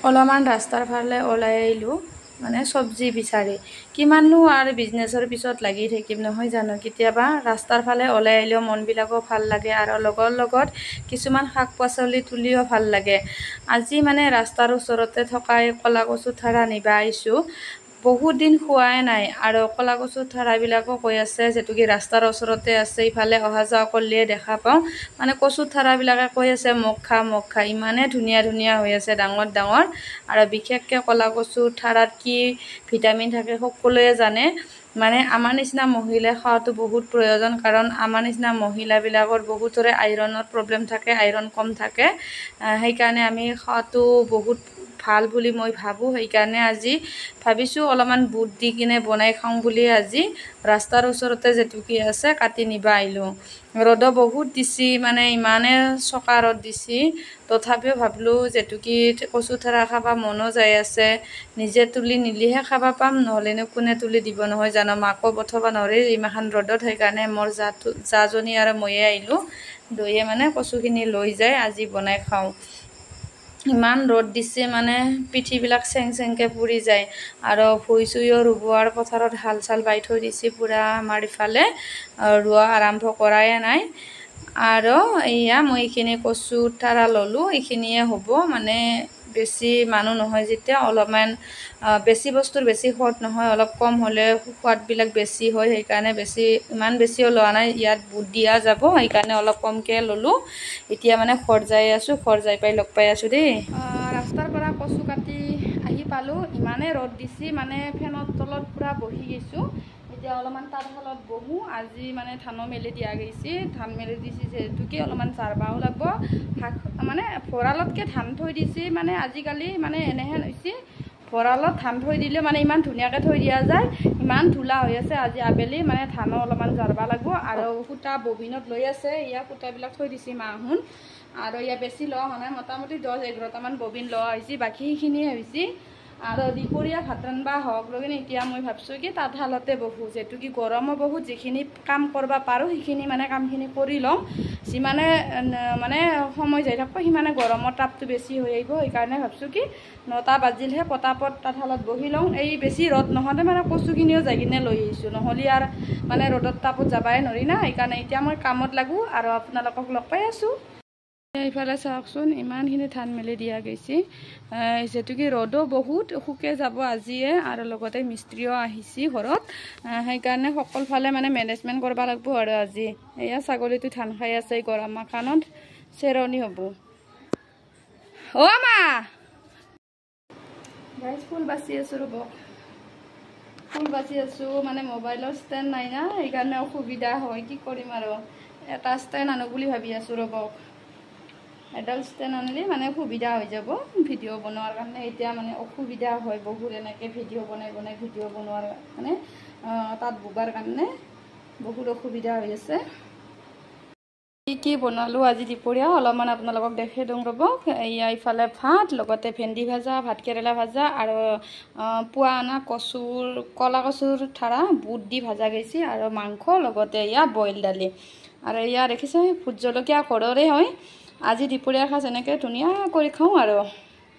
অলপমান ৰাস্তাৰ ফালে ওলাই আহিলোঁ মানে চব্জি বিচাৰি কিমাননো আৰু বিজনেছৰ পিছত লাগি থাকিম নহয় জানো কেতিয়াবা ৰাস্তাৰ ফালে ওলাই আহিলেও মনবিলাকো ভাল লাগে আৰু লগৰ লগত কিছুমান শাক পাচলি তুলিও ভাল লাগে আজি মানে ৰাস্তাৰ ওচৰতে থকা এই কলা কচু ঠাৰা নিবা আহিছোঁ বহুত দিন খোৱাই নাই আৰু কলা কচু ঠাৰাবিলাকো কৈ আছে যেটো কি ৰাস্তাৰ ওচৰতে আছে ইফালে অহা যোৱা কৰিলে দেখা পাওঁ মানে কচু ঠাৰাবিলাকে কৈ আছে মোক খা ইমানে ধুনীয়া ধুনীয়া হৈ আছে ডাঙৰ ডাঙৰ আৰু বিশেষকৈ কলা কচু ঠাৰাত কি ভিটামিন থাকে সকলোৱে জানে মানে আমাৰ নিচিনা মহিলাই খোৱাটো বহুত প্ৰয়োজন কাৰণ আমাৰ নিচিনা মহিলাবিলাকৰ বহুতৰে আইৰণৰ প্ৰব্লেম থাকে আইৰণ কম থাকে সেইকাৰণে আমি খোৱাটো বহুত ভাল বুলি মই ভাবোঁ সেইকাৰণে আজি ভাবিছোঁ অলপমান বুট দি কিনে বনাই খাওঁ বুলি আজি ৰাস্তাৰ ওচৰতে যেটো কি আছে কাটি নিবা আহিলোঁ ৰ'দো বহুত দিছি মানে ইমানে চকা ৰ'দ দিছি তথাপিও ভাবলোঁ যেটো কি কচু ঠাৰা খাবা মনো যাই আছে নিজে তুলি নিলিহে খাবা পাম নহ'লেনো কোনে তুলি দিব নহয় জানো মাকো পঠাব নোৱাৰি ইমান ৰ'দত সেইকাৰণে মোৰ জাজনী আৰু ময়ে আহিলোঁ দৈয়ে মানে কচুখিনি লৈ যায় আজি বনাই খাওঁ ইমান ৰ'দ দিছে মানে পিঠিবিলাক চেং চেংকৈ পুৰি যায় আৰু ভুই চুইও ৰুবোৱাৰ পথাৰত হাল চাল বাই থৈ দিছে পূৰা আমাৰ ইফালে ৰোৱা আৰম্ভ কৰাই নাই আৰু এয়া মই এইখিনি কচু ঠাৰা ল'লোঁ এইখিনিয়ে হ'ব মানে বেছি মানুহ নহয় যেতিয়া অলপমান বেছি বস্তুৰ বেছি সোৱাদ নহয় অলপ কম হ'লে সোৱাদবিলাক বেছি হয় সেইকাৰণে ইমান বেছিও লোৱা নাই ইয়াত বুট দিয়া যাব সেইকাৰণে অলপ কমকৈ ল'লোঁ এতিয়া মানে ঘৰ যাই আছোঁ ঘৰ যাই পাই লগ পাই আছোঁ দেই ৰাস্তাৰ পৰা কচু কাটি আহি পালোঁ ইমানেই ৰ'দ দিছি মানে ফেনৰ তলত পূৰা বহি গৈছোঁ এতিয়া অলপমান তাঁতশালত বহোঁ আজি মানে ধানো মেলি দিয়া গৈছে ধান মেলি দিছে যিহেতুকে অলপমান জাৰবাও লাগব মানে ভঁৰালতকৈ ধান থৈ দিছে মানে আজিকালি মানে এনেহেন হৈছে ভঁৰালত ধান থৈ দিলে মানে ইমান ধুনীয়াকৈ থৈ দিয়া যায় ইমান ধূলা হৈ আছে আজি আবেলি মানে ধানো অলপমান জাৰবা লাগব আৰু সূতা ববিনত লৈ আছে ইয়াৰ সূতাবিলাক থৈ দিছে মাহুন আৰু ইয়াৰ বেছি লোৱা হোৱা নাই মোটামুটি 10-11টামান ববিন লোৱা হৈছে বাকী সেইখিনিয়ে হৈছে আৰু দুপৰীয়া ভাত ৰান্ধবা হওক লৈ কিনে এতিয়া মই ভাবছোঁ কি তাঁতশালতে বহোঁ যেটো কি গৰমো বহুত যিখিনি কাম কৰিব পাৰোঁ সেইখিনি মানে কামখিনি কৰি লওঁ যিমানে মানে সময় যাই থাকিব সিমানে গৰমৰ তাপটো বেছি হৈ আহিব সেইকাৰণে ভাবছোঁ কি 9টা বাজিলহে পটাপট তাঁতশালত বহি লওঁ এই বেছি ৰ'দ নহওঁতে মানে কচুখিনিও যাই কিনে লৈ আহিছোঁ নহ'লে আৰু মানে ৰ'দত তাপত যাবাই নোৱাৰি না সেইকাৰণে এতিয়া মই কামত লাগোঁ আৰু আপোনালোকক লগ পাই আছোঁ এইফালে চাওকচোন ইমানখিনি ধান মেলি দিয়া গৈছে যেটো কি ৰ'দো বহুত শুকে যাব আজিয়ে আৰু লগতে মিস্ত্ৰীও আহিছে ঘৰত সেইকাৰণে সকলোফালে মানে মেনেজমেণ্ট কৰিব লাগিব আৰু আজি এয়া ছাগলীটো ধান খাই আছে গৰমৰ কাৰণত চেৰনি হ'ব মা গাইজ ফুল বাচি আছোঁ ৰ'ব ফুল বাচি আছোঁ মানে মোবাইলৰ ষ্টেণ্ড নাই না সেইকাৰণে অসুবিধা হয় কি কৰিম আৰু এটা ষ্টেণ্ড আনো বুলি ভাবি আছোঁ ৰ'ব এডাল ষ্টেণ্ড আনিলে মানে সুবিধা হৈ যাব ভিডিঅ' বনোৱাৰ কাৰণে এতিয়া মানে অসুবিধা হয় বহুত এনেকৈ ভিডিঅ' বনাই ভিডিঅ' বনোৱাৰ মানে তাত বগাৰ কাৰণে বহুত অসুবিধা হৈ আছে কি বনালোঁ আজি দুপৰীয়া অলপমান আপোনালোকক দেখাই দিওঁ ৰ'ব এয়া ইফালে ভাত লগতে ভেন্দি ভাজা ভাতকেৰেলা ভাজা আৰু পুৱা অনা কলা কচুৰ ঠাৰা বুট দি ভাজা গৈছে আৰু মাংস লগতে এয়া বইল দালি আৰু এয়া দেখিছে ভোট জলকীয়া ঘৰৰে হয় আজি দুপৰীয়াৰ সাজ এনেকৈ ধুনীয়া কৰি খাওঁ আৰু